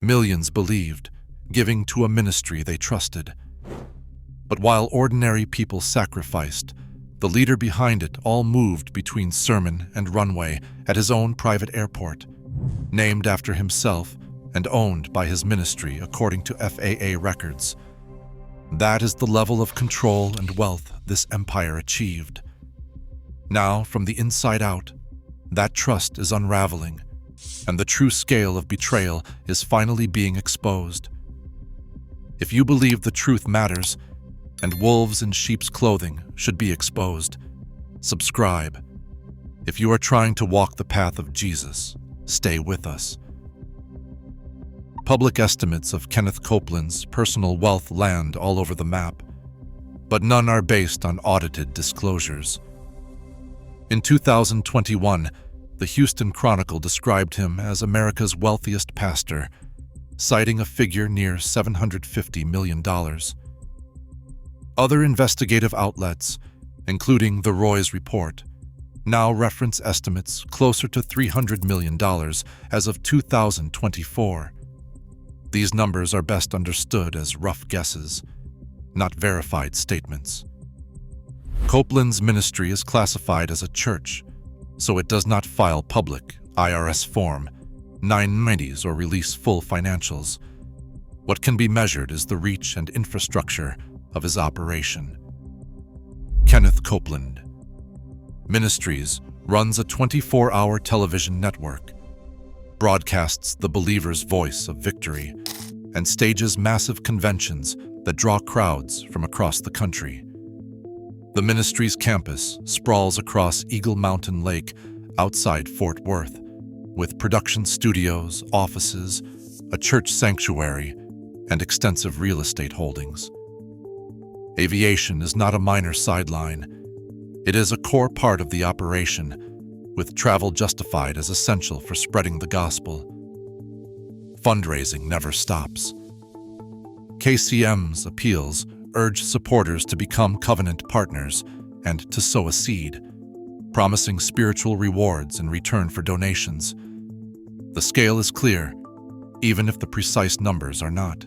Millions believed, giving to a ministry they trusted. But while ordinary people sacrificed, the leader behind it all moved between sermon and runway at his own private airport, named after himself and owned by his ministry according to FAA records. That is the level of control and wealth this empire achieved. Now, from the inside out, that trust is unraveling, and the true scale of betrayal is finally being exposed. If you believe the truth matters, and wolves in sheep's clothing should be exposed, subscribe. If you are trying to walk the path of Jesus, stay with us. Public estimates of Kenneth Copeland's personal wealth land all over the map, but none are based on audited disclosures. In 2021, the Houston Chronicle described him as America's wealthiest pastor, citing a figure near $750 million. Other investigative outlets, including the Roy's Report, now reference estimates closer to $300 million as of 2024. These numbers are best understood as rough guesses, not verified statements. Copeland's ministry is classified as a church, so it does not file public IRS Form 990s or release full financials. What can be measured is the reach and infrastructure of his operation. Kenneth Copeland Ministries runs a 24-hour television network, broadcasts the believer's voice of victory, and stages massive conventions that draw crowds from across the country. The ministry's campus sprawls across Eagle Mountain Lake outside Fort Worth, with production studios, offices, a church sanctuary, and extensive real estate holdings. Aviation is not a minor sideline. It is a core part of the operation, with travel justified as essential for spreading the gospel. Fundraising never stops. KCM's appeals urge supporters to become covenant partners and to sow a seed, promising spiritual rewards in return for donations. The scale is clear, even if the precise numbers are not.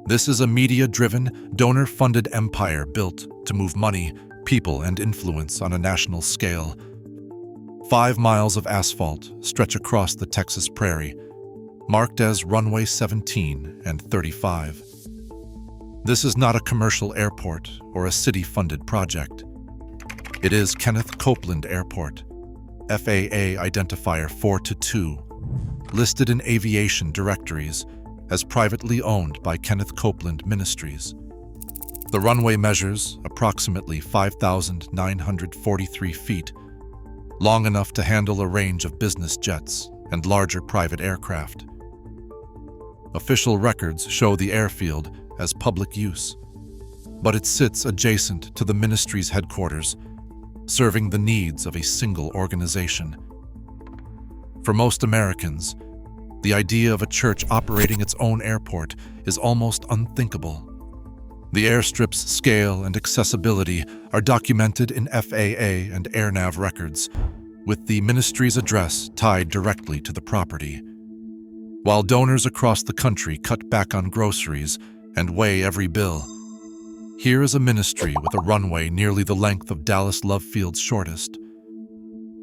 This is a media-driven, donor-funded empire built to move money, people, and influence on a national scale. 5 miles of asphalt stretch across the Texas prairie, marked as Runway 17 and 35. This is not a commercial airport or a city-funded project. It is Kenneth Copeland Airport, FAA Identifier 422, listed in aviation directories as privately owned by Kenneth Copeland Ministries. The runway measures approximately 5,943 feet, long enough to handle a range of business jets and larger private aircraft. Official records show the airfield as public use, but it sits adjacent to the ministry's headquarters, serving the needs of a single organization. For most Americans, the idea of a church operating its own airport is almost unthinkable. The airstrip's scale and accessibility are documented in FAA and AirNav records, with the ministry's address tied directly to the property. While donors across the country cut back on groceries and weigh every bill, here is a ministry with a runway nearly the length of Dallas Love Field's shortest.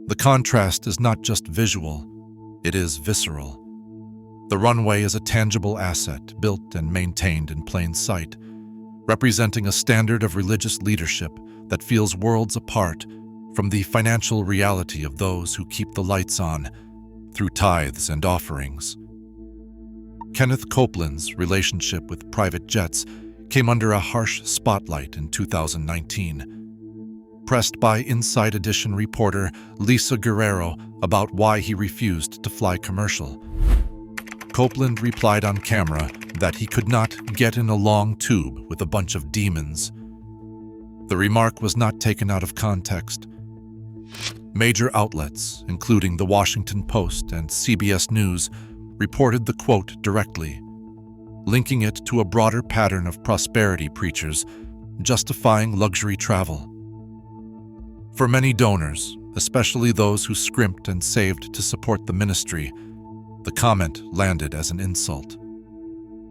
The contrast is not just visual, it is visceral. The runway is a tangible asset built and maintained in plain sight, representing a standard of religious leadership that feels worlds apart from the financial reality of those who keep the lights on through tithes and offerings. Kenneth Copeland's relationship with private jets came under a harsh spotlight in 2019. Pressed by Inside Edition reporter Lisa Guerrero about why he refused to fly commercial, Copeland replied on camera that he could not get in a long tube with a bunch of demons. The remark was not taken out of context. Major outlets, including The Washington Post and CBS News, reported the quote directly, linking it to a broader pattern of prosperity preachers justifying luxury travel. For many donors, especially those who scrimped and saved to support the ministry, The comment landed as an insult.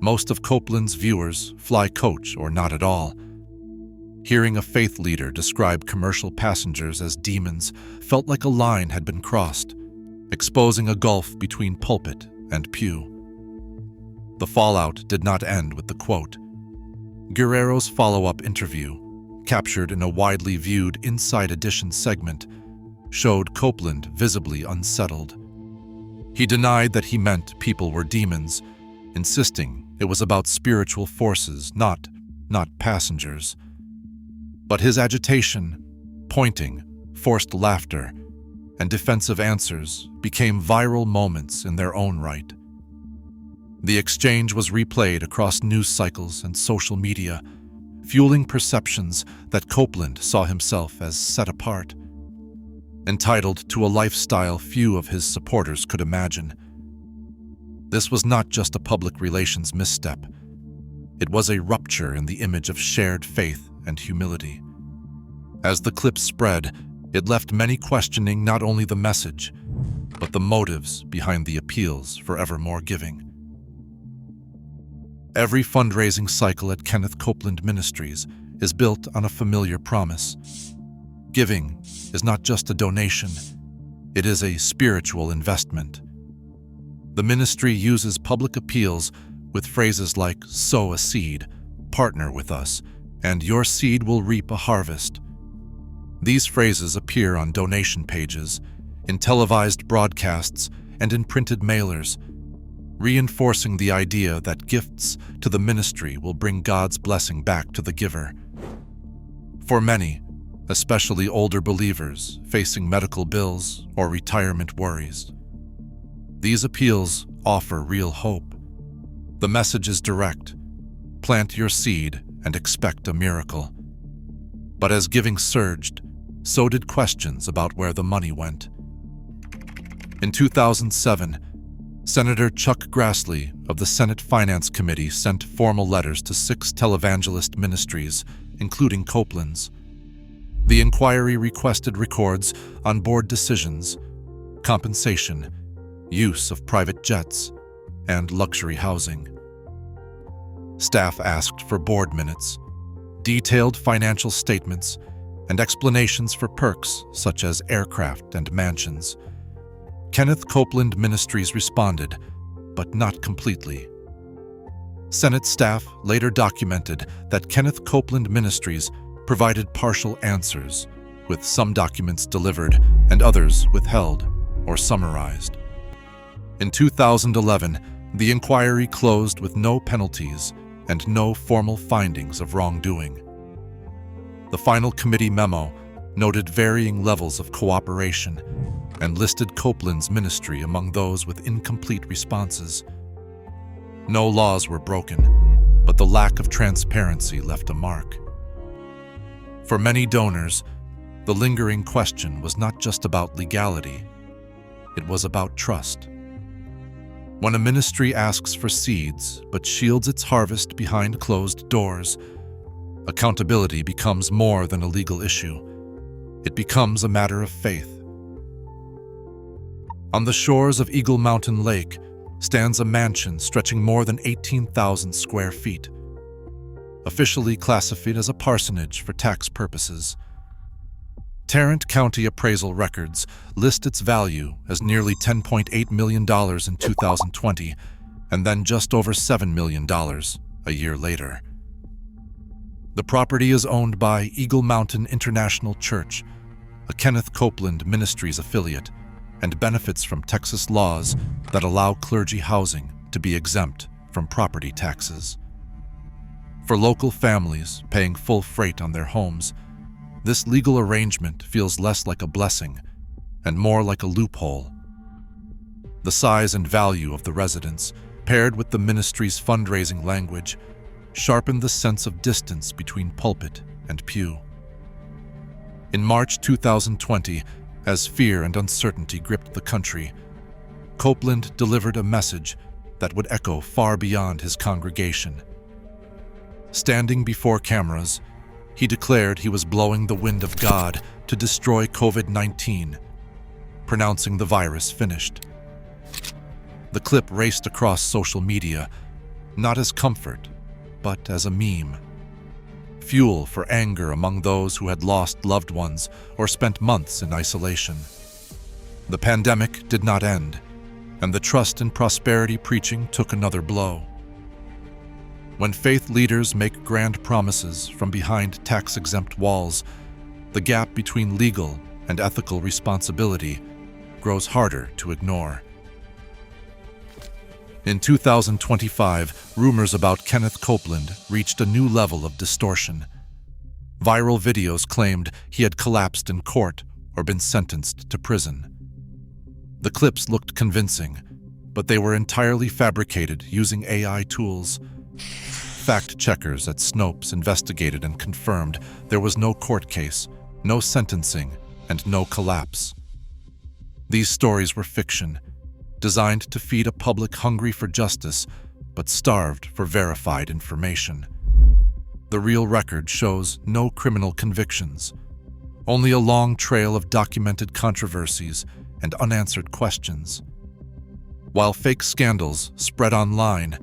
Most of Copeland's viewers fly coach or not at all. Hearing a faith leader describe commercial passengers as demons felt like a line had been crossed, exposing a gulf between pulpit and pew. The fallout did not end with the quote. Guerrero's follow-up interview, captured in a widely viewed Inside Edition segment, showed Copeland visibly unsettled. He denied that he meant people were demons, insisting it was about spiritual forces, not passengers. But his agitation, pointing, forced laughter, and defensive answers became viral moments in their own right. The exchange was replayed across news cycles and social media, fueling perceptions that Copeland saw himself as set apart, entitled to a lifestyle few of his supporters could imagine. This was not just a public relations misstep. It was a rupture in the image of shared faith and humility. As the clip spread, it left many questioning not only the message, but the motives behind the appeals for ever more giving. Every fundraising cycle at Kenneth Copeland Ministries is built on a familiar promise. Giving is not just a donation, it is a spiritual investment. The ministry uses public appeals with phrases like "sow a seed," "partner with us," and "your seed will reap a harvest." These phrases appear on donation pages, in televised broadcasts, and in printed mailers, reinforcing the idea that gifts to the ministry will bring God's blessing back to the giver. For many, especially older believers facing medical bills or retirement worries, these appeals offer real hope. The message is direct: plant your seed and expect a miracle. But as giving surged, so did questions about where the money went. In 2007, Senator Chuck Grassley of the Senate Finance Committee sent formal letters to 6 televangelist ministries, including Copeland's. The inquiry requested records on board decisions, compensation, use of private jets, and luxury housing. Staff asked for board minutes, detailed financial statements, and explanations for perks such as aircraft and mansions. Kenneth Copeland Ministries responded, but not completely. Senate staff later documented that Kenneth Copeland Ministries provided partial answers, with some documents delivered and others withheld or summarized. In 2011, the inquiry closed with no penalties and no formal findings of wrongdoing. The final committee memo noted varying levels of cooperation and listed Copeland's ministry among those with incomplete responses. No laws were broken, but the lack of transparency left a mark. For many donors, the lingering question was not just about legality, it was about trust. When a ministry asks for seeds but shields its harvest behind closed doors, accountability becomes more than a legal issue. It becomes a matter of faith. On the shores of Eagle Mountain Lake stands a mansion stretching more than 18,000 square feet, officially classified as a parsonage for tax purposes. Tarrant County appraisal records list its value as nearly $10.8 million in 2020, and then just over $7 million a year later. The property is owned by Eagle Mountain International Church, a Kenneth Copeland Ministries affiliate, and benefits from Texas laws that allow clergy housing to be exempt from property taxes. For local families paying full freight on their homes, this legal arrangement feels less like a blessing and more like a loophole. The size and value of the residence, paired with the ministry's fundraising language, sharpened the sense of distance between pulpit and pew. In March 2020, as fear and uncertainty gripped the country, Copeland delivered a message that would echo far beyond his congregation. Standing before cameras, he declared he was blowing the wind of God to destroy COVID-19, pronouncing the virus finished. The clip raced across social media, not as comfort, but as a meme. Fuel for anger among those who had lost loved ones or spent months in isolation. The pandemic did not end, and the trust in prosperity preaching took another blow. When faith leaders make grand promises from behind tax-exempt walls, the gap between legal and ethical responsibility grows harder to ignore. In 2025, rumors about Kenneth Copeland reached a new level of distortion. Viral videos claimed he had collapsed in court or been sentenced to prison. The clips looked convincing, but they were entirely fabricated using AI tools. Fact-checkers at Snopes investigated and confirmed there was no court case, no sentencing, and no collapse. These stories were fiction, designed to feed a public hungry for justice, but starved for verified information. The real record shows no criminal convictions, only a long trail of documented controversies and unanswered questions. While fake scandals spread online,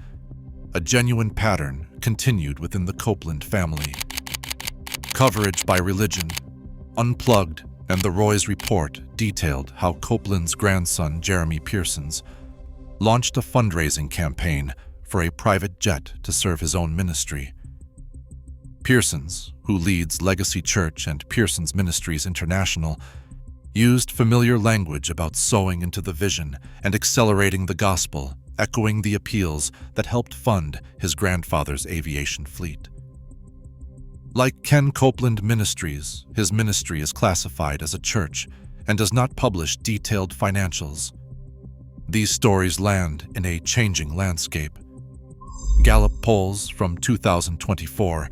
a genuine pattern continued within the Copeland family. Coverage by religion, Unplugged, and the Roy's Report detailed how Copeland's grandson, Jeremy Pearsons, launched a fundraising campaign for a private jet to serve his own ministry. Pearsons, who leads Legacy Church and Pearsons Ministries International, used familiar language about sowing into the vision and accelerating the gospel, echoing the appeals that helped fund his grandfather's aviation fleet. Like Ken Copeland Ministries, his ministry is classified as a church and does not publish detailed financials. These stories land in a changing landscape. Gallup polls from 2024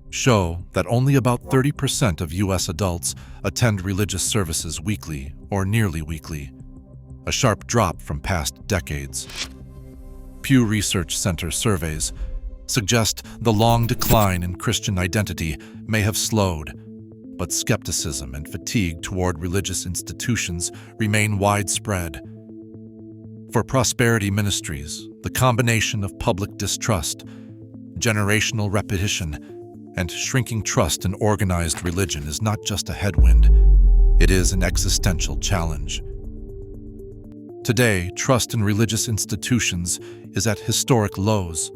show that only about 30% of U.S. adults attend religious services weekly or nearly weekly, a sharp drop from past decades. Pew Research Center surveys suggest the long decline in Christian identity may have slowed, but skepticism and fatigue toward religious institutions remain widespread. For Prosperity Ministries, the combination of public distrust, generational repetition, and shrinking trust in organized religion is not just a headwind, it is an existential challenge. Today, trust in religious institutions is at historic lows.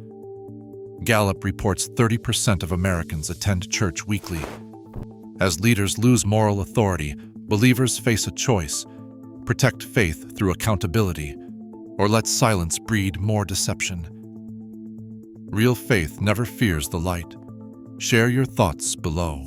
Gallup reports 30% of Americans attend church weekly. As leaders lose moral authority, believers face a choice: protect faith through accountability, or let silence breed more deception. Real faith never fears the light. Share your thoughts below.